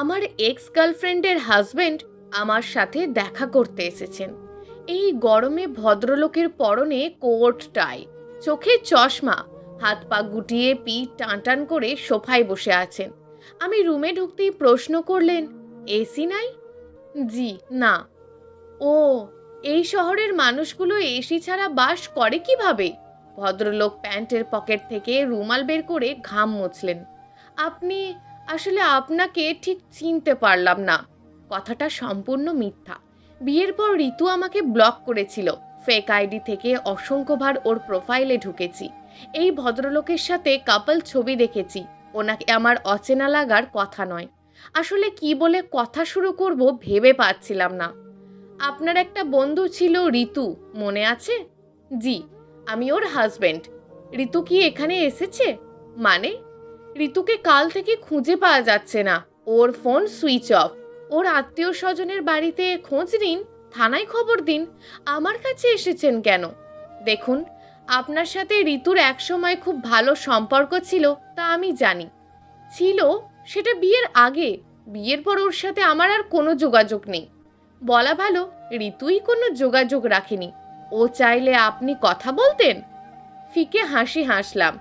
আমার এক্স গার্লফ্রেন্ডের হাজবেন্ড আমার সাথে দেখা করতে এসেছেন। এই গরমে ভদ্রলোকের পরনে কোট টাই, চোখে চশমা, হাত পা গুটিয়ে পিঠ টান টান করে সোফায় বসে আছেন। আমি রুমে ঢুকতেই প্রশ্ন করলেন, এসি নাই? জি না। ও, এই শহরের মানুষগুলো এসি ছাড়া বাস করে কিভাবে? ভদ্রলোক প্যান্টের পকেট থেকে রুমাল বের করে ঘাম মুছলেন। আপনি আসলে আপনাকে ঠিক চিনতে পারলাম না। কথাটা সম্পূর্ণ মিথ্যা। বিয়ের পর ঋতু আমাকে ব্লক করেছিল। ফেক আইডি থেকে অসংখ্যবার ওর প্রোফাইলে ঢুকেছি। এই ভদ্রলোকের সাথে কাপল ছবি দেখেছি। ওনাকে আমার অচেনা লাগার কথা নয়। আসলে কি বলে কথা শুরু করব ভেবে পাচ্ছিলাম না। আপনার একটা বন্ধু ছিল ঋতু, মনে আছে? জি, আমি ওর হাজবেন্ড। ঋতু কি এখানে এসেছে? মানে? ঋতুকে কাল থেকে খুঁজে পাওয়া যাচ্ছে না। ওর ফোন সুইচ অফ। ওর আত্মীয় স্বজনের বাড়িতে খোঁজ নিন, থানায় খবর দিন, আমার কাছে এসেছেন কেন? দেখুন, আপনার সাথে ঋতুর একসময় খুব ভালো সম্পর্ক ছিল, তা আমি জানি। ছিল, সেটা বিয়ের আগে। বিয়ের পর ওর সাথে আমার আর কোনো যোগাযোগ নেই। বলা ভালো, ঋতুই কোনো যোগাযোগ রাখেনি। ও চাইলে আপনি কথা বলতেন। ফিকে হাসি হাসলাম।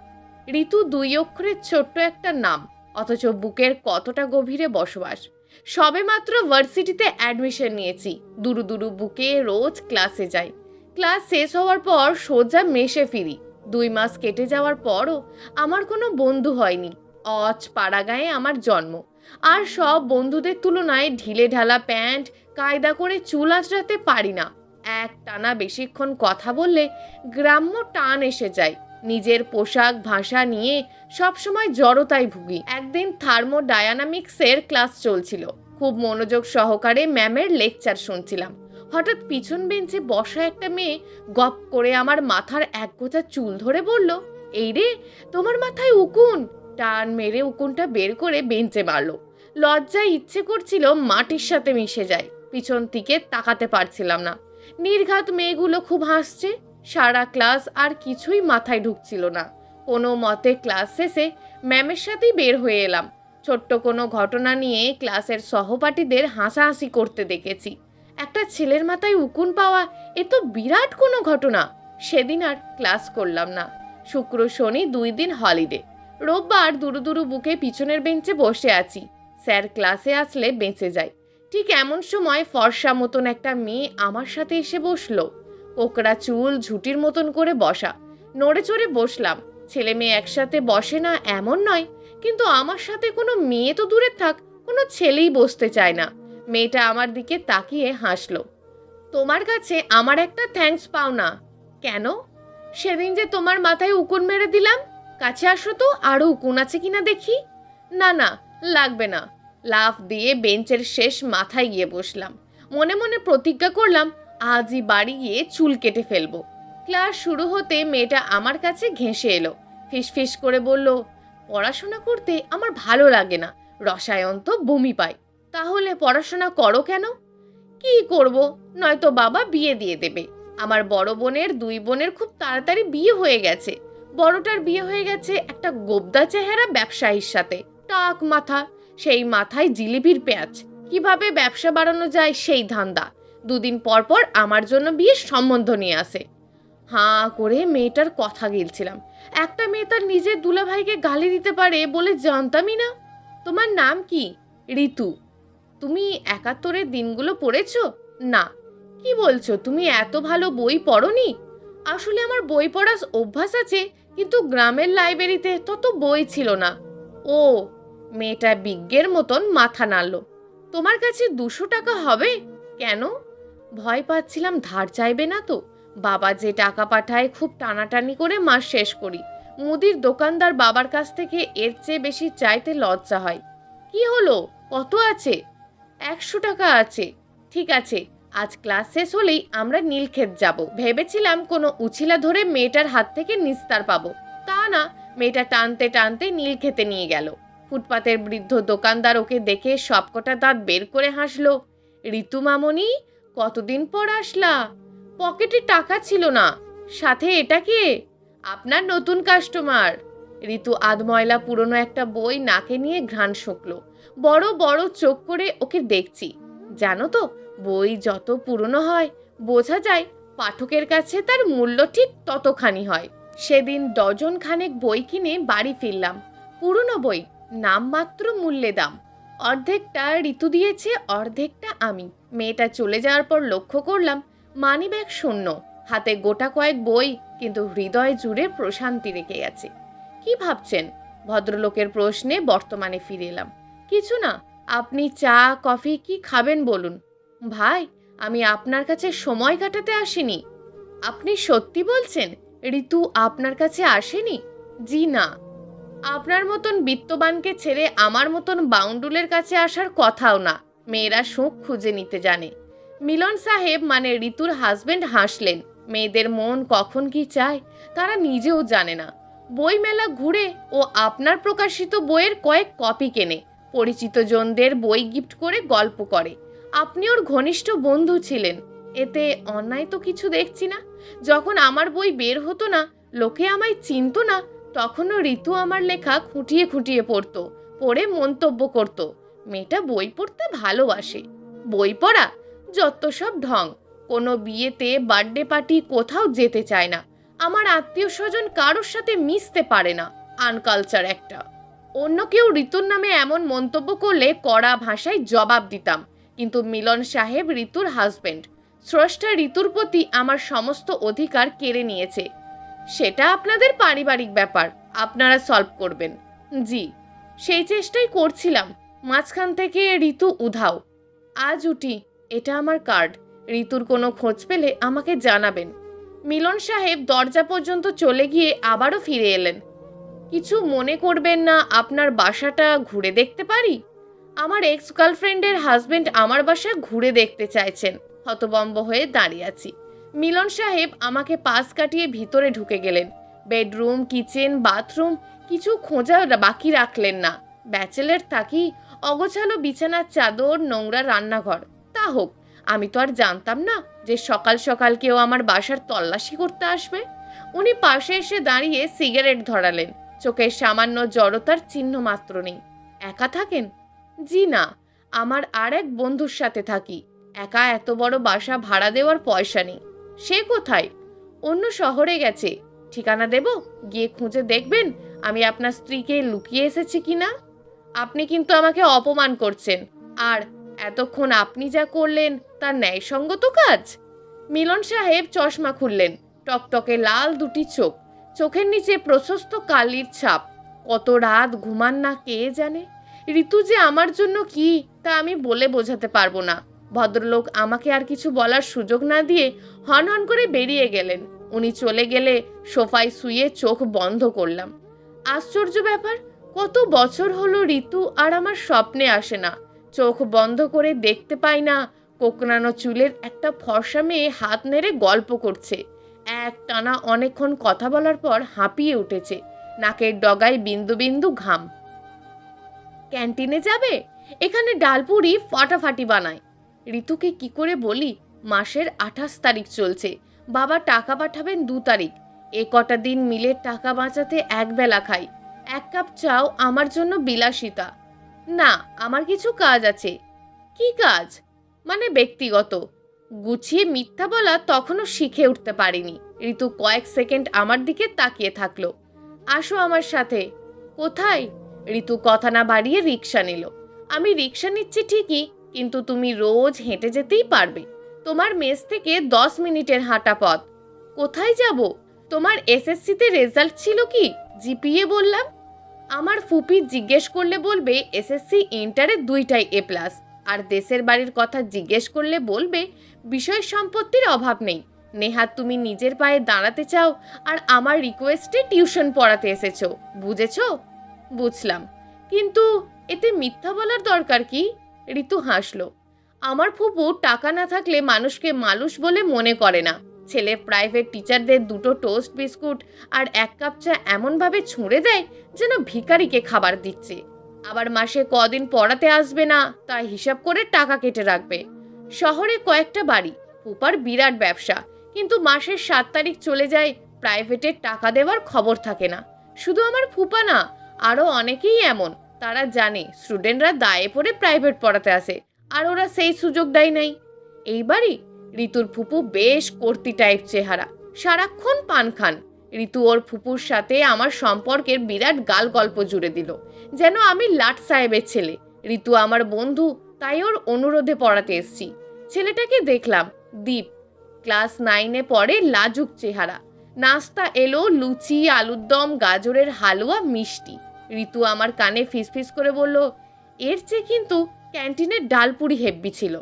ঋতু দুই অক্ষরের ছোট্ট একটা নাম, অথচ বুকের কতটা গভীরে বসবাস। সবেমাত্র ভার্সিটিতে অ্যাডমিশন নিয়েছি। দুরু দুরু বুকে রোজ ক্লাসে যাই। ক্লাস শেষ হওয়ার পর সোজা মেসে ফিরি। 2 মাস কেটে যাওয়ার পরও আমার কোনো বন্ধু হয়নি। অজ পাড়াগাঁয়ে আমার জন্ম। আর সব বন্ধুদের তুলনায় ঢিলে ঢালা প্যান্ট, কায়দা করে চুল আঁচড়াতে পারি না। এক টানা বেশিক্ষণ কথা বললে গ্রাম্য টান এসে যায়। নিজের পোশাক ভাষা নিয়ে সবসময় জড়তায় ভুগি। একদিন থার্মোডায়ানামিক্সের ক্লাস চলছিল। খুব মনোযোগ সহকারে ম্যামের লেকচার শুনছিলাম। হঠাৎ পিছন বেঞ্চে বসা একটা মেয়ে গপ করে আমার মাথার এক গোছা চুল ধরে বলল, এই রে, তোমার মাথায় উকুন। টান মেরে উকুনটা বের করে বেঞ্চে মারলো। লজ্জায় ইচ্ছে করছিল মাটির সাথে মিশে যায়। পিছন থেকে তাকাতে পারছিলাম না। নির্ঘাত মেয়েগুলো খুব হাসছে। সারা ক্লাস আর কিছুই মাথায় ঢুকছিল না। কোনো মতে ক্লাস শেষে ম্যামের সাথেই বের হয়ে এলাম। ছোট্ট কোনো ঘটনা নিয়ে ক্লাসের সহপাঠীদের হাসাহাসি করতে দেখেছি। একটা ছেলের মাথায় উকুন পাওয়া, এ তো বিরাট কোনো ঘটনা। সেদিন আর ক্লাস করলাম না। শুক্র শনি 2 দিন হলিডে। রোববার দুরু দুরু বুকে পিছনের বেঞ্চে বসে আছি। স্যার ক্লাসে আসলে বেঁচে যায়। ঠিক এমন সময় ফর্সা মতন একটা মেয়ে আমার সাথে এসে বসলো। কোকড়া চুল, ঝুটির মতন করে বসা। নড়ে চড়ে বসলাম। ছেলে মেয়ে একসাথে বসে না এমন নয়, কিন্তু আমার সাথে কোনো মেয়ে তো দূরে থাক, কোনো ছেলেই বসতে চায় না। মেয়েটা আমার দিকে তাকিয়ে হাসলো। তোমার কাছে আমার একটা থ্যাঙ্কস পাও না। কেন? সেদিন যে তোমার মাথায় উকুন মেরে দিলাম। কাছে আসো তো, আরো উকুন আছে কিনা দেখি। না না, লাগবে না। লাফ দিয়ে বেঞ্চের শেষ মাথায় গিয়ে বসলাম। মনে মনে প্রতিজ্ঞা করলাম, আজই বাড়ি গিয়ে চুল কেটে ফেলবো। ক্লাস শুরু হতে মেয়েটা আমার কাছে ঘেঁষে এলো। ফিসফিস করে বলল, পড়াশোনা করতে আমার ভালো লাগে না, রসায়ন তো বমি পায়। তাহলে পড়াশোনা করো কেন? কি করব, নয়তো বাবা বিয়ে দিয়ে দেবে। আমার বড় বোনের 2 বোনের খুব তাড়াতাড়ি বিয়ে হয়ে গেছে। বড়টার বিয়ে হয়ে গেছে একটা গোবদা চেহারা ব্যবসায়ীর সাথে, টাক মাথা। সেই মাথায় জিলিপির পেঁয়াজ। কিভাবে ব্যবসা বাড়ানো যায় সেই ধান্দা। 2 দিন পর পর আমার জন্য বিয়ের সম্বন্ধ নিয়ে আসে। হাঁ করে মেয়েটার কথা গিলছিলাম। একটা মেয়ে তার নিজের দুলাভাইকে গালি দিতে পারে বলে জানতামই না। তোমার নাম কি? ঋতু। তুমি 71-এর দিনগুলো পড়েছো? না। কি বলছো, তুমি এত ভালো বই পড়োনি? আসলে আমার বই পড়ার অভ্যাস আছে, কিন্তু গ্রামের লাইব্রেরিতে তত বই ছিল না। ও, মেয়েটা বিজ্ঞের মতন মাথা নাড়ল। তোমার কাছে 200 টাকা হবে? কেন? ভয় পাচ্ছিলাম ধার চাইবে না তো। বাবা যে টাকা পাঠায় খুব টানাটানি করে মাস শেষ করি। মুদির দোকানদার বাবার কাছ থেকে এর চেয়ে বেশি চাইতে লজ্জা হয়। কি হলো, কত আছে? 100 টাকা আছে। ঠিক আছে, আজ ক্লাস শেষ হলেই আমরা নীলক্ষেত যাব। ভেবেছিলাম কোনো উছিলা ধরে মেয়েটার হাত থেকে নিস্তার পাবো। তা না, মেয়েটা টানতে টানতে নীলক্ষেতে নিয়ে গেল। ফুটপাতের বৃদ্ধ দোকানদার ওকে দেখে সবকটা দাঁত বের করে হাসলো। ঋতু মামনি, কতদিন পর আসলা? পকেটে টাকা ছিল না। সাথে এটা কে? আপনার নতুন কাস্টমার। ঋতু আধময়লা পুরনো একটা বই নাকে নিয়ে ঘ্রাণ শুকলো। বড় বড় চোখ করে ওকে দেখছি। জানো তো, বই যত পুরনো হয় বোঝা যায় পাঠকের কাছে তার মূল্য ঠিক ততখানি হয়। সেদিন ডজন খানেক বই কিনে বাড়ি ফিরলাম। পুরনো বই, নামমাত্র মূল্যে দাম। অর্ধেকটা ঋতু দিয়েছে, অর্ধেকটা আমি। মেয়েটা চলে যাওয়ার পর লক্ষ্য করলাম মানিব্যাগ শূন্য, হাতে গোটা কয়েক বই, কিন্তু হৃদয় জুড়ে প্রশান্তি রেখে গেছে। কি ভাবছেন? ভদ্রলোকের প্রশ্নে বর্তমানে ফিরে এলাম। কিছু না, আপনি চা কফি কি খাবেন বলুন। ভাই, আমি আপনার কাছে সময় কাটাতে আসিনি। আপনি সত্যি বলছেন ঋতু আপনার কাছে আসেনি? জি না, আপনার মতন বিত্তবানকে ছেড়ে আমার মতন বাউন্ডুলের কাছে আসার কথাও না। মেয়েরা সুখ খুঁজে নিতে জানে। মিলন সাহেব মানে ঋতুর হাজবেন্ড হাসলেন। মেয়েদের মন কখন কি চায় তারা নিজেও জানে না। বই মেলা ঘুরে ও আপনার প্রকাশিত বইয়ের কয়েক কপি কেনে, পরিচিত জনদের বই গিফট করে গল্প করে। আপনি ওর ঘনিষ্ঠ বন্ধু ছিলেন, এতে অন্যায় তো কিছু দেখছি না। যখন আমার বই বের হতো না, লোকে আমায় চিনতো না, তখনও ঋতু আমার লেখা খুঁটিয়ে খুঁটিয়ে পড়তো, পড়ে মন্তব্য করত। মেয়েটা বই পড়তে ভালোবাসে। বই পড়া যত সব ঢং। কোনো বিয়েতে, বার্থডে পার্টি, কোথাও যেতে চায় না। আমার আত্মীয় স্বজন কারোর সাথে মিশতে পারে না। আনকালচার একটা। অন্য কেউ ঋতুর নামে এমন মন্তব্য করলে কড়া ভাষায় জবাব দিতাম, কিন্তু মিলন সাহেব ঋতুর হাজবেন্ড। স্রষ্টা ঋতুর প্রতি আমার সমস্ত অধিকার কেড়ে নিয়েছে। সেটা আপনাদের পারিবারিক ব্যাপার, আপনারা সলভ করবেন। জি, সেই চেষ্টাই করছিলাম। মাঝখান থেকে ঋতু উধাও। আজ উঠি, এটা আমার কার্ড। ঋতুর কোনো খোঁজ পেলে আমাকে জানাবেন। মিলন সাহেব দরজা পর্যন্ত চলে গিয়ে আবারও ফিরে এলেন। কিছু মনে করবেন না, আপনার বাসাটা ঘুরে দেখতে পারি? আমার এক্স গার্লফ্রেন্ডের হাজবেন্ড আমার বাসা ঘুরে দেখতে চাইছেন। হতবম্ব হয়ে দাঁড়িয়ে আছি। মিলন সাহেব আমাকে পাশ কাটিয়ে ভিতরে ঢুকে গেলেন। বেডরুম, কিচেন, বাথরুম কিছু খোঁজা বাকি রাখলেন না। ব্যাচেলার থাকি, অগোছালো বিছানার চাদর, নোংরা রান্নাঘর। তা হোক, আমি তো আর জানতাম না যে সকাল সকাল কেউ আমার বাসার তল্লাশি করতে আসবে। উনি পাশে এসে দাঁড়িয়ে সিগারেট ধরালেন। চোখের সামান্য জড়তার চিহ্ন মাত্র নেই। একা থাকেন? জি না, আমার আর এক বন্ধুর সাথে থাকি। একা এত বড় বাসা ভাড়া দেওয়ার পয়সা নেই। সে কোথায়? অন্য শহরে গেছে। ঠিকানা দেব, গিয়ে খুঁজে দেখবেন আমি আপনার স্ত্রীকে লুকিয়ে এসেছি কিনা। আপনি কিন্তু আমাকে অপমান করছেন, আর এতক্ষণ আপনি যা করলেন তা ন্যায়সঙ্গত কাজ? মিলন সাহেব চশমা খুললেন। টকটকে লাল দুটি চোখ, চোখের নিচে প্রশস্ত কালির ছাপ। কত রাত ঘুমান না কে জানে। ঋতু যে আমার জন্য কি তা আমি বলে বোঝাতে পারবো না। ভদ্রলোক আমাকে আর কিছু বলার সুযোগ না দিয়ে হন হন করে বেরিয়ে গেলেন। উনি চলে গেলে সোফায় শুয়ে চোখ বন্ধ করলাম। আশ্চর্য ব্যাপার, কত বছর হলো ঋতু আর আমার স্বপ্নে আসে না। চোখ বন্ধ করে দেখতে পাই না কোকড়ানো চুলের একটা ফর্সা মেয়ে হাত নেড়ে গল্প করছে। এক টানা অনেকক্ষণ কথা বলার পর হাঁপিয়ে উঠেছে। নাকের ডগায় বিন্দু বিন্দু ঘাম। ক্যান্টিনে যাবে? এখানে ডালপুরি ফাটাফাটি বানায়। ঋতুকে কি করে বলি? মাসের 28 তারিখ চলছে, বাবা টাকা পাঠাবেন 2 তারিখ। এ কটা দিন মিলে টাকা বাঁচাতে একবেলা খাই। 1 কাপ চাও আমার জন্য বিলাসিতা। না, আমার কিছু কাজ আছে। কি কাজ? মানে ব্যক্তিগত। গুছিয়ে মিথ্যা বলা তখনও শিখে উঠতে পারিনি। ঋতু কয়েক সেকেন্ড আমার দিকে তাকিয়ে থাকলো। আসো আমার সাথে। কোথায়? ঋতু কথা না বাড়িয়ে রিক্সা নিল। আমি রিক্সা নিচ্ছি ঠিকই, কিন্তু তুমি রোজ হেঁটে যেতেই পারবে। তোমার মেস থেকে 10 মিনিটের হাঁটা পথ। কোথায় যাব? তোমার এসএসসিতে রেজাল্ট ছিল কি? জিপিএ বললাম। আমার ফুপি জিজ্ঞেস করলে বলবে এসএসসি ইন্টারে 2টাই A+। আর দেশের বাড়ির কথা জিজ্ঞেস করলে বলবে বিষয় সম্পত্তির অভাব নেই। নেহাত তুমি নিজের পায়ে দাঁড়াতে চাও আর আমার রিকোয়েস্টে টিউশন পড়াতে এসেছো, বুঝেছো? বুঝলাম, কিন্তু এতে মিথ্যা বলার দরকার কি? ঋতু হাসলো। আমার ফুপু টাকা না থাকলে মানুষকে মানুষ বলে মনে করে না। ছেলে প্রাইভেট টিচারদের 2টো টোস্ট বিস্কুট আর 1 কাপ চা এমনভাবে ছুঁড়ে দেয় যেন ভিখারিকে খাবার দিচ্ছে। আবার মাসে কদিন পড়াতে আসবে না তা হিসাব করে টাকা কেটে রাখবে। শহরে কয়েকটা বাড়ি, ফুপার বিরাট ব্যবসা, কিন্তু মাসের 7 তারিখ চলে যায়, প্রাইভেটের টাকা দেওয়ার খবর থাকে না। শুধু আমার ফুপা না, আরও অনেকেই এমন। তারা জানে স্টুডেন্টরা দায়ে পড়ে প্রাইভেট পড়াতে আসে, আর ওরা সেই সুযোগ দেয় নাই। এইবারই ঋতুর ফুপু বেশ কর্তি টাইপ চেহারা, সারাক্ষণ পান খান। ঋতু ওর ফুপুর সাথে আমার সম্পর্কের বিরাট গাল গল্প জুড়ে দিল, যেন আমি লাট সাহেবের ছেলে। ঋতু আমার বন্ধু, তাই ওর অনুরোধে পড়াতে এসছি। ছেলেটাকে দেখলাম, দীপ, ক্লাস 9-এ পড়ে, লাজুক চেহারা। নাস্তা এলো, লুচি, আলুর দম, গাজরের হালুয়া, মিষ্টি। ঋতু আমার কানে ফিসফিস করে বলল, এর চেয়ে কিন্তু ক্যান্টিনের ডালপুরি হেব্বি ছিল।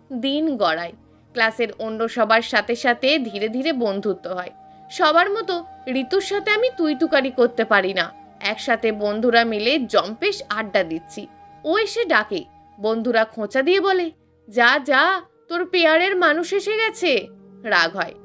দিন গড়ায়, ক্লাসের অন্য সবার সাথে সাথে ধীরে ধীরে বন্ধুত্ব হয়। সবার মতো ঋতুর সাথে আমি তুই তুকারি করতে পারি না। একসাথে বন্ধুরা মিলে জম্পেশ আড্ডা দিচ্ছি, ও এসে ডাকে। বন্ধুরা খোঁচা দিয়ে বলে, যা যা, তোর পেয়ারের মানুষ এসে গেছে। রাগ হয়,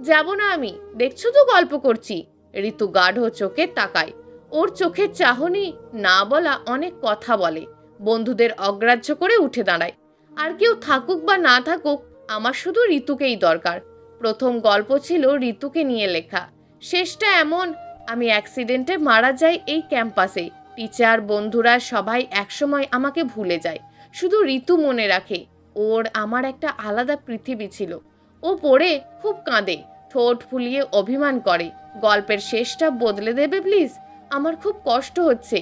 যাব না আমি, দেখছো তো গল্প করছি। ঋতু গাঢ় চোখে তাকায়, ওর চোখের চাহনি না বলা অনেক কথা বলে। বন্ধুদের অগ্রাহ্য করে উঠে দাঁড়ায়। আর কেউ থাকুক বা না থাকুক, আমার শুধু ঋতুকেই দরকার। প্রথম গল্প ছিল ঋতুকে নিয়ে লেখা, শেষটা এমন, আমি অ্যাক্সিডেন্টে মারা যাই এই ক্যাম্পাসে। টিচার, বন্ধুরা সবাই একসময় আমাকে ভুলে যায়, শুধু ঋতু মনে রাখে। ওর আমার একটা আলাদা পৃথিবী ছিল। ও পড়ে খুব কাঁদে, ঠোঁট ফুলিয়ে অভিমান করে। গল্পের শেষটা বদলে দেবে প্লিজ, আমার খুব কষ্ট হচ্ছে।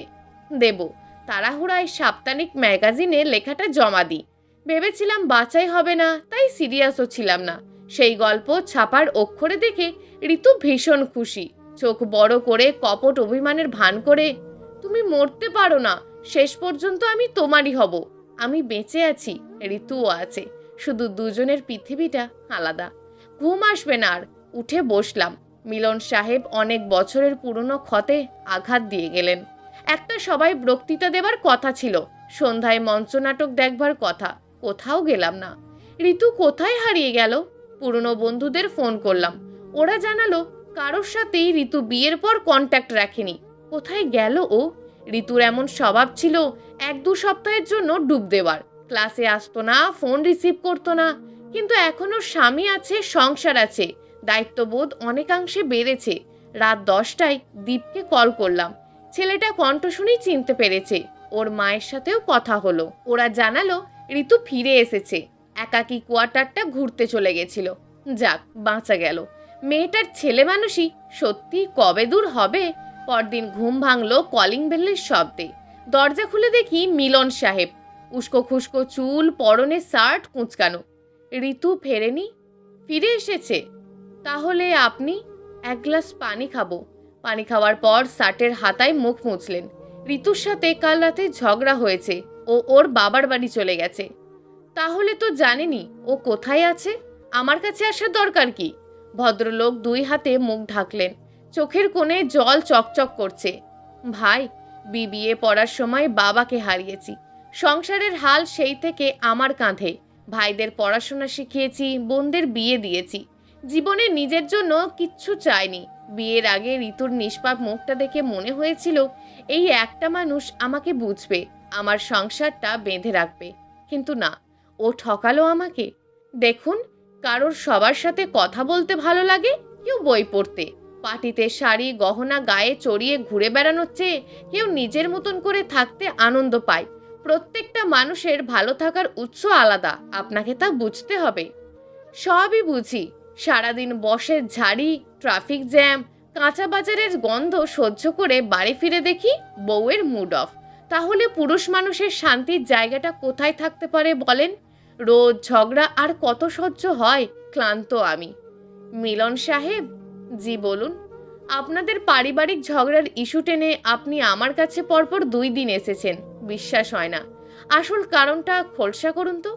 দেব, তাড়াহুড়ায় সাপ্তাহিক ম্যাগাজিনে লেখাটা জমা দিই। ভেবেছিলাম বাছাই হবে না, তাই সিরিয়াসও ছিলাম না। সেই গল্প ছাপার অক্ষরে দেখে ঋতু ভীষণ খুশি। চোখ বড় করে কপট অভিমানের ভান করে, তুমি মরতে পারো না, শেষ পর্যন্ত আমি তোমারই হব। আমি বেঁচে আছি, ঋতুও আছে, শুধু দুজনের পৃথিবীটা আলাদা। ঘুম আসবে না আর। উঠে বসলাম। মিলন সাহেব অনেক বছরের পুরনো ক্ষতে আঘাত দিয়ে গেলেন। একটা সবাই বক্তৃতা দেবার কথা ছিল, সন্ধ্যায় মঞ্চনাটক দেখবার কথা। কোথাও গেলাম না। ঋতু কোথায় হারিয়ে গেল? পুরনো বন্ধুদের ফোন করলাম, ওরা জানালো কারোর সাথেই ঋতু বিয়ের পর কন্ট্যাক্ট রাখেনি। কোথায় গেল ও? ঋতুর এমন স্বভাব ছিল 1-2 সপ্তাহের জন্য ডুব দেওয়ার। ক্লাসে আসতো না, ফোন রিসিভ করতো না। কিন্তু এখনো স্বামী আছে, সংসার আছে, দায়িত্ববোধ অনেকাংশে বেড়েছে। রাত 10টায় দীপকে কল করলাম। ছেলেটা কণ্ঠ শুনেই চিনতে পেরেছে। ওর মায়ের সাথেও কথা হলো। ওরা জানালো ঋতু ফিরে এসেছে। একাকী কোয়ার্টারটা ঘুরতে চলে গেছিল। যাক, বাঁচা গেল। মেয়েটার ছেলে মানুষই সত্যি কবে দূর হবে। পরদিন ঘুম ভাঙলো কলিং বেলের শব্দে। দরজা খুলে দেখি মিলন সাহেব, উস্কো খুস্কো চুল, পরনে শার্ট কুঁচকানো। ঋতু ফেরেনি? ফিরে এসেছে? তাহলে আপনি? 1 গ্লাস পানি খাবো। পানি খাওয়ার পর শার্টের হাতায় মুখ মুছলেন। ঋতুর সাথে কাল রাতে ঝগড়া হয়েছে, ও ওর বাবার বাড়ি চলে গেছে। তাহলে তো জানেনি ও কোথায় আছে। আমার কাছে আসার দরকার কি? ভদ্রলোক 2 হাতে মুখ ঢাকলেন, চোখের কোণে জল চকচক করছে। ভাই, বিবিএ পড়ার সময় বাবাকে হারিয়েছি। সংসারের হাল সেই থেকে আমার কাঁধে। ভাইদের পড়াশোনা শিখিয়েছি, বোনদের বিয়ে দিয়েছি। জীবনে নিজের জন্য কিচ্ছু চাইনি। বিয়ের আগে ঋতুর নিষ্পাপ মুখটা দেখে মনে হয়েছিল এই একটা মানুষ আমাকে বুঝবে, আমার সংসারটা বেঁধে রাখবে। কিন্তু না, ও ঠকালো আমাকে। দেখুন, কারোর সবার সাথে কথা বলতে ভালো লাগে, কেউ বই পড়তে, পার্টিতে শাড়ি গহনা গায়ে চড়িয়ে ঘুরে বেড়ানোর চেয়ে কেউ নিজের মতন করে থাকতে আনন্দ পায়। প্রত্যেকটা মানুষের ভালো থাকার উৎস আলাদা, আপনাকে তা বুঝতে হবে। সবই বুঝি। সারাদিন বসের ঝাড়ি, ট্রাফিক জ্যাম, কাঁচা বাজারের গন্ধ সহ্য করে বাড়ি ফিরে দেখি বউয়ের মুড অফ। তাহলে পুরুষ মানুষের শান্তির জায়গাটা কোথায় থাকতে পারে বলেন? রোজ ঝগড়া আর কত সহ্য হয়, ক্লান্ত আমি। মিলন সাহেব, জি বলুন। আপনাদের পারিবারিক ঝগড়ার ইস্যু টেনে আপনি আমার কাছে পরপর 2 দিন এসেছেন, বিশ্বাস হয় না। আসল কারণটা খোলসা করুন তো।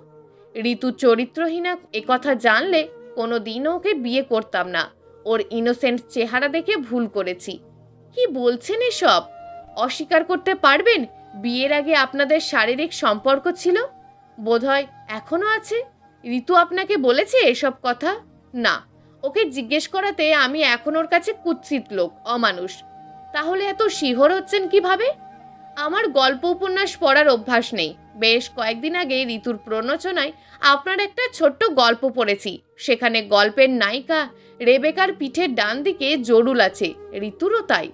ঋতু চরিত্রহীনা একথা জানলে কোনো দিনও ওকে বিয়ে করতাম না। ওর ইনোসেন্ট চেহারা দেখে ভুল করেছি। কি বলছেন এসব? অস্বীকার করতে পারবেন বিয়ের আগে আপনাদের শারীরিক সম্পর্ক ছিল? বোধহয় এখনো আছে। ঋতু আপনাকে বলেছে এসব কথা? না, ওকে জিজ্ঞেস করাতে আমি এখন ওর কাছে কুৎসিত লোক, অমানুষ। তাহলে এত শিহর হচ্ছেন কিভাবে? আমার গল্প উপন্যাস পড়ার অভ্যাস নেই। বেশ কয়েকদিন আগে ঋতুর প্রণোচনায় আপনার একটা ছোট্ট গল্প পড়েছি। সেখানে গল্পের নায়িকা রেবেকার পিঠের ডান দিকে জরুল আছে, ঋতুরও তাই।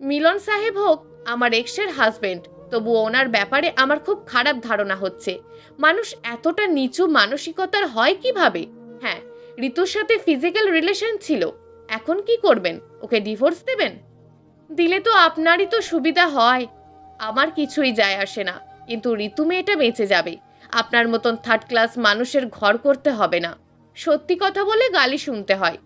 মিলন সাহেব হোক আমার এক্সের হাজবেন্ড, তবু ওনার ব্যাপারে আমার খুব খারাপ ধারণা হচ্ছে। মানুষ এতটা নিচু মানসিকতার হয় কিভাবে? হ্যাঁ, ঋতুর সাথে ফিজিক্যাল রিলেশন ছিল। এখন কি করবেন? ওকে ডিভোর্স দেবেন? দিলে তো আপনারই তো সুবিধা হয়। আমার কিছুই যায় আসে না, কিন্তু ঋতু মেয়েটা বেঁচে যাবে। আপনার মতন থার্ড ক্লাস মানুষের ঘর করতে হবে না। সত্যি কথা বলে গালি শুনতে হয়।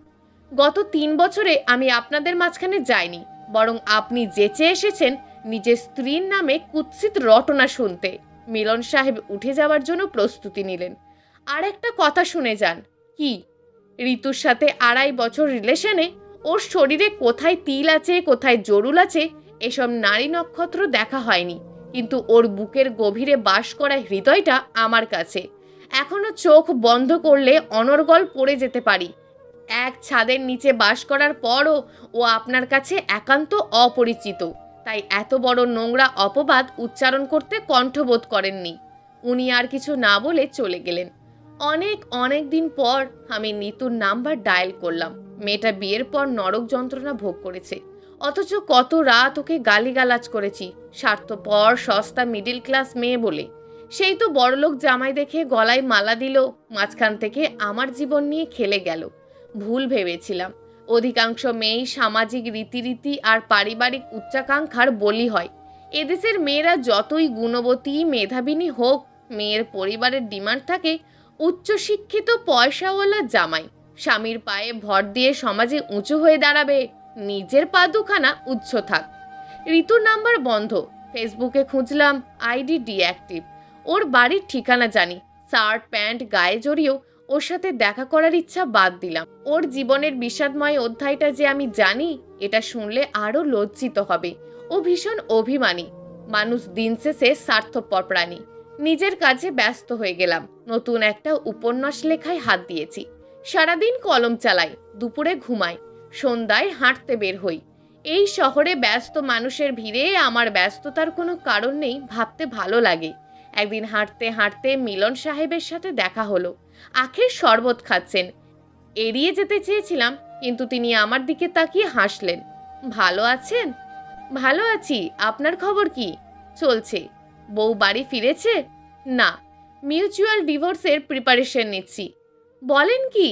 গত 3 বছরে আমি আপনাদের মাঝখানে যাইনি, বরং আপনি যেচে এসেছেন নিজের স্ত্রীর নামে কুৎসিত রটনা শুনতে। মিলন সাহেব উঠে যাওয়ার জন্য প্রস্তুতি নিলেন। আর একটা কথা শুনে যান। কি? ঋতুর সাথে 2.5 বছর রিলেশনে ওর শরীরে কোথায় তিল আছে, কোথায় জরুল আছে, এসব নারী নক্ষত্র দেখা হয়নি, কিন্তু ওর বুকের গভীরে বাস করা হৃদয়টা আমার কাছে। এখনো চোখ বন্ধ করলে অনর্গল পড়ে যেতে পারি। এক ছাদের নিচে বাস করার পরও ও আপনার কাছে একান্ত অপরিচিত, তাই এত বড় নোংরা অপবাদ উচ্চারণ করতে কণ্ঠবোধ করেননি। উনি আর কিছু না বলে চলে গেলেন। অনেক দিন পর আমি নিতুর নাম্বার ডায়াল করলাম। মেয়েটা বিয়ের পর নরক যন্ত্রণা ভোগ করেছে, অথচ কত রাত ওকে গালিগালাজ করেছি স্বার্থপর সস্তা মিডিল ক্লাস মেয়ে বলে। সেই তো বড়লোক জামাই দেখে গলায় মালা দিল, মাঝখান থেকে আমার জীবন নিয়ে খেলে গেল। ভুল ভেবেছিলাম। অধিকাংশ মেয়েই সামাজিক রীতিরীতি আর পারিবারিক উচ্চাকাঙ্ক্ষার বলি হয়। এদেশের মেয়েরা যতই গুণবতী মেধাবিনী হোক, মেয়ের পরিবারের ডিমান্ড থাকে উচ্চশিক্ষিত পয়সাওয়ালা জামাই, স্বামীর পায়ে ভর দিয়ে সমাজে উঁচু হয়ে দাঁড়াবে, নিজের পা দুখানা উচ্চ থাক। ঋতুর নাম্বার বন্ধ। ফেসবুকে খুঁজলাম, আইডি ডিঅ্যাক্টিভ। ওর বাড়ির ঠিকানা জানি, শার্ট প্যান্ট গায়ে জড়িয়েও ওর সাথে দেখা করার ইচ্ছা বাদ দিলাম। ওর জীবনের বিষাদময় অধ্যায়টা যে আমি জানি, এটা শুনলে আরও লজ্জিত হবে। ও ভীষণ অভিমানী মানুষ, দিন শেষে স্বার্থপর প্রাণী। নিজের কাজে ব্যস্ত হয়ে গেলাম। নতুন একটা উপন্যাস লেখায় হাত দিয়েছি। সারাদিন কলম চালাই, দুপুরে ঘুমাই, সন্ধ্যায় হাঁটতে বের হই। এই শহরে ব্যস্ত মানুষের ভিড়ে আমার ব্যস্ততার কোনো কারণ নেই ভাবতে ভালো লাগে। একদিন হাঁটতে হাঁটতে মিলন সাহেবের সাথে দেখা হলো। আখের শরবত খাচ্ছেন। এড়িয়ে যেতে চেয়েছিলাম, কিন্তু তিনি আমার দিকে তাকিয়ে হাসলেন। ভালো আছেন? ভালো আছি। আপনার খবর কি? চলছে। বউ বাড়ি ফিরেছে? না, মিউচুয়াল ডিভোর্সের প্রিপারেশন নিচ্ছি। বলেন কি?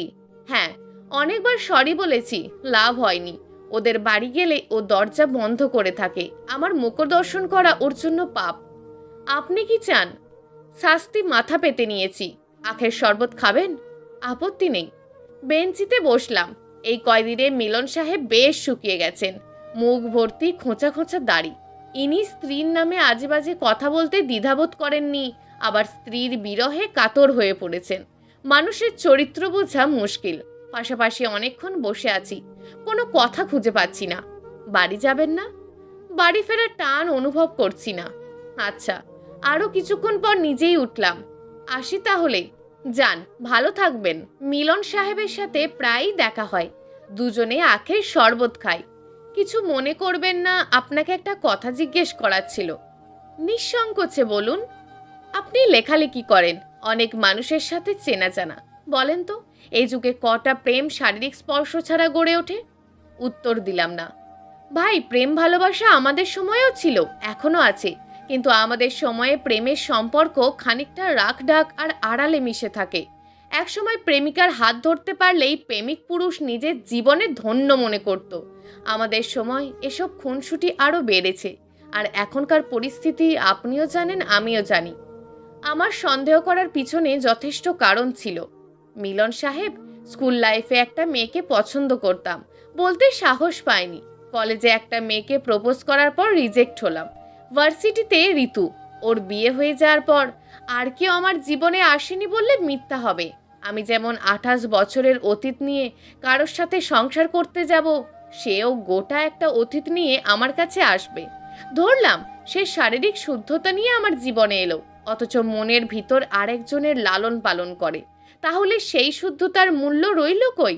হ্যাঁ, অনেকবার সরি বলেছি, লাভ হয়নি। ওদের বাড়ি গেলে ও দরজা বন্ধ করে থাকে। আমার মুখদর্শন করা ওর জন্য পাপ। আপনি কি চান? শাস্তি মাথা পেতে নিয়েছি। আখের শরবত খাবেন? আপত্তি নেই। বেঞ্চিতে বসলাম। এই কয়দিনে মিলন সাহেব বেশ শুকিয়ে গেছেন, মুখ ভর্তি খোঁচা খোঁচা দাড়ি। ইনি স্ত্রীর নামে আজেবাজে কথা বলতে দ্বিধাবোধ করেননি, আবার স্ত্রীর বিরহে কাতর হয়ে পড়েছেন। মানুষের চরিত্র বোঝা মুশকিল। পাশাপাশি অনেকক্ষণ বসে আছি, কোনো কথা খুঁজে পাচ্ছি না। বাড়ি যাবেন না? বাড়ি ফেরার টান অনুভব করছি না। আচ্ছা, আরও কিছুক্ষণ পর নিজেই উঠলাম। আসি তাহলে। যান, ভালো থাকবেন। মিলন সাহেবের সাথে প্রায়ই দেখা হয়, দুজনে আখের শরবত খাই। কিছু মনে করবেন না, আপনাকে একটা কথা জিজ্ঞেস করার ছিল। নিঃসংকোচে বলুন। আপনি লেখালেখি করেন, অনেক মানুষের সাথে চেনা জানা। বলেন তো, এই যুগে কটা প্রেম শারীরিক স্পর্শ ছাড়া গড়ে ওঠে? উত্তর দিলাম না। ভাই, প্রেম ভালোবাসা আমাদের সময়েও ছিল, এখনো আছে, কিন্তু আমাদের সময়ে প্রেমের সম্পর্ক খানিকটা রাখ ঢাক আর আড়ালে মিশে থাকে। একসময় প্রেমিকার হাত ধরতে পারলেই প্রেমিক পুরুষ নিজের জীবনে ধন্য মনে করত। আমাদের সময় এসব খুনসুটি আরও বেড়েছে, আর এখনকার পরিস্থিতি আপনিও জানেন, আমিও জানি। আমার সন্দেহ করার পিছনে যথেষ্ট কারণ ছিল। মিলন সাহেব, স্কুল লাইফে একটা মেয়েকে পছন্দ করতাম, বলতে সাহস পাইনি। কলেজে একটা মেয়েকে প্রপোজ করার পর রিজেক্ট হলাম। ভার্সিটিতে ঋতু, ওর বিয়ে হয়ে যাওয়ার পর আর কেউ আমার জীবনে আসেনি বললে মিথ্যা হবে। আমি যেমন 28 বছরের অতীত নিয়ে কারোর সাথে সংসার করতে যাব, সেও গোটা একটা অতীত নিয়ে আমার কাছে আসবে। ধরলাম সে শারীরিক শুদ্ধতা নিয়ে আমার জীবনে এলো, অথচ মনের ভিতর আরেকজনের লালন পালন করে। তাহলে সেই শুদ্ধতার মূল্য রইল কই?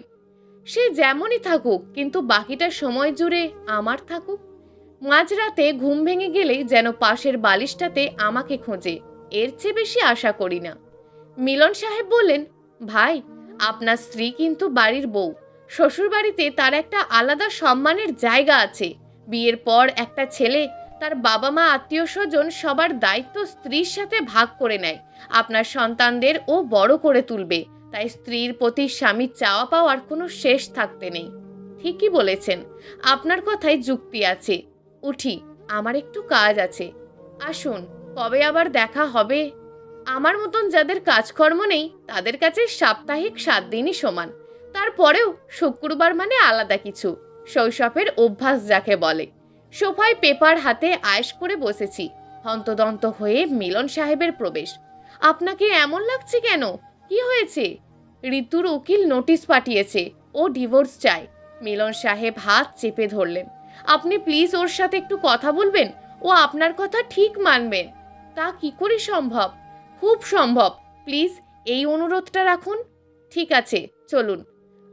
সে যেমনই থাকুক, কিন্তু বাকিটা সময় জুড়ে আমার থাকুক। মাঝরাতে ঘুম ভেঙে গেলেই যেন পাশের বালিশটাতে আমাকে খোঁজে, এর চেয়ে বেশি আশা করি না। মিলন সাহেব বললেন, ভাই, আপনার স্ত্রী কিন্তু বাড়ির বউ। শ্বশুরবাড়িতে তার একটা আলাদা সম্মানের জায়গা আছে। বিয়ের পর একটা ছেলে তার বাবা মা আত্মীয় স্বজন সবার দায়িত্ব স্ত্রীর সাথে ভাগ করে নেয়। আপনার সন্তানদের ও বড় করে তুলবে, তাই স্ত্রীর প্রতি স্বামীর চাওয়া পাওয়ার কোনো শেষ থাকতে নেই। ঠিকই বলেছেন, আপনার কথায় যুক্তি আছে। উঠি, আমার একটু কাজ আছে। আসুন, কবে আবার দেখা হবে? আমার মতন যাদের কাজকর্ম নেই তাদের কাছে সাপ্তাহিক 7 দিনই সমান। তারপরেও শুক্রবার মানে আলাদা কিছু, শৈশবের অভ্যাস যাকে বলে। সোফায় পেপার হাতে আয়েশ করে বসেছি। হন্তদন্ত হয়ে মিলন সাহেবের প্রবেশ। আপনাকে এমন লাগছে কেন? কি হয়েছে? ঋতুর উকিল নোটিশ পাঠিয়েছে, ও ডিভোর্স চায়। মিলন সাহেব হাত চেপে ধরলেন। আপনি প্লিজ ওর সাথে একটু কথা বলবেন, ও আপনার কথা ঠিক মানবেন। তা কি করে সম্ভব? খুব সম্ভব, প্লিজ এই অনুরোধটা রাখুন। ঠিক আছে, চলুন।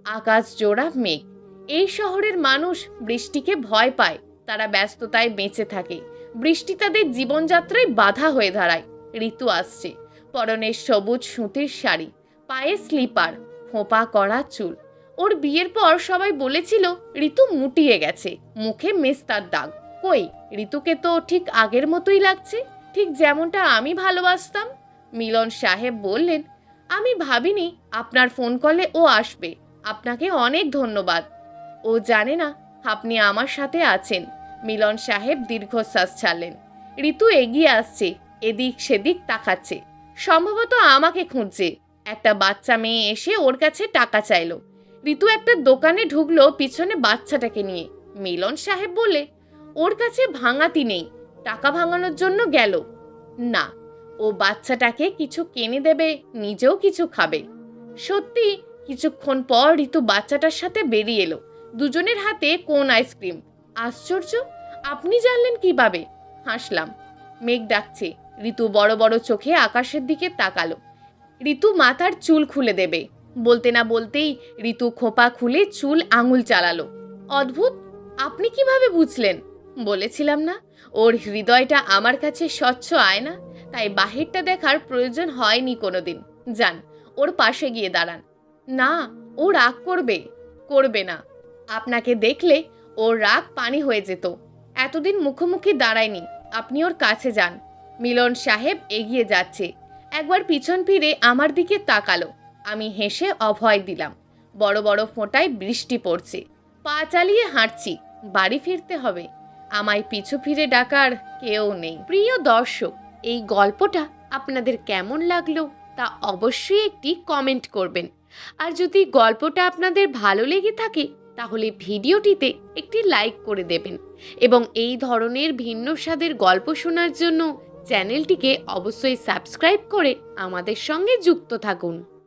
আকাশ জোড়া মেঘ। এই শহরের মানুষ বৃষ্টিকে ভয় পায়, তারা ব্যস্ততায় বেঁচে থাকে। বৃষ্টি তাদের জীবনযাত্রায় বাধা হয়ে দাঁড়ায়। ঋতু আসছে, পরনে সবুজ সুতির শাড়ি, পায়ে স্লিপার, খোঁপা করা চুল। ওর বিয়ের পর সবাই বলেছিল ঋতু মুটিয়ে গেছে, মুখে মেস্তার দাগ। কই, ঋতুকে তো ঠিক আগের মতোই লাগছে, ঠিক যেমনটা আমি ভালোবাসতাম। মিলন সাহেব বললেন, আমি ভাবিনি আপনার ফোন কলে ও আসবে। আপনাকে অনেক ধন্যবাদ। ও জানে না আপনি আমার সাথে আছেন। মিলন সাহেব দীর্ঘশ্বাস ছাড়লেন। ঋতু এগিয়ে আসছে, এদিক সেদিক তাকাচ্ছে, সম্ভবত আমাকে খুঁজছে। একটা বাচ্চা মেয়ে এসে ওর কাছে টাকা চাইলো। ঋতু একটা দোকানে ঢুকলো পিছনে বাচ্চাটাকে নিয়ে। মিলন সাহেব বলে, ওর কাছে ভাঙাতি নেই, টাকা ভাঙানোর জন্য গেল। না, ও বাচ্চাটাকে কিছু কিনে দেবে, নিজেও কিছু খাবে। সত্যি কিছুক্ষণ পর ঋতু বাচ্চাটার সাথে বেরিয়ে এলো। দুজনের হাতে কোন আইসক্রিম। আশ্চর্য, আপনি জানলেন কিভাবে? হাসলাম। মেঘ ডাকছে। ঋতু বড় বড় চোখে আকাশের দিকে তাকালো। ঋতু মাথার চুল খুলে দেবে। বলতে না বলতেই ঋতু খোপা খুলে চুল আঙুল চালালো। অদ্ভুত, আপনি কিভাবে বুঝলেন? বলেছিলাম না, ওর হৃদয়টা আমার কাছে স্বচ্ছ আয়না, তাই বাহিরটা দেখার প্রয়োজন হয়নি কোনোদিন। যান, ওর পাশে গিয়ে দাঁড়ান। না, ও রাগ করবে। করবে না। আপনাকে দেখলে ওর রাগ পানি হয়ে যেত। এতদিন মুখোমুখি দাঁড়ায়নি, আপনি ওর কাছে যান। মিলন সাহেব এগিয়ে যাচ্ছে, একবার পিছন ফিরে আমার দিকে তাকালো। আমি হেসে অভয় দিলাম। বড় বড় ফোঁটায় বৃষ্টি পড়ছে। পা চালিয়ে হাঁটছি, বাড়ি ফিরতে হবে। আমায় পিছু ফিরে ডাকার কেউ নেই। প্রিয় দর্শক, এই গল্পটা আপনাদের কেমন লাগলো তা অবশ্যই একটি কমেন্ট করবেন। আর যদি গল্পটা আপনাদের ভালো লেগে থাকে তাহলে ভিডিওটিতে একটি লাইক করে দেবেন এবং এই ধরনের ভিন্ন স্বাদের গল্প শোনার জন্য চ্যানেলটিকে অবশ্যই সাবস্ক্রাইব করে আমাদের সঙ্গে যুক্ত থাকুন।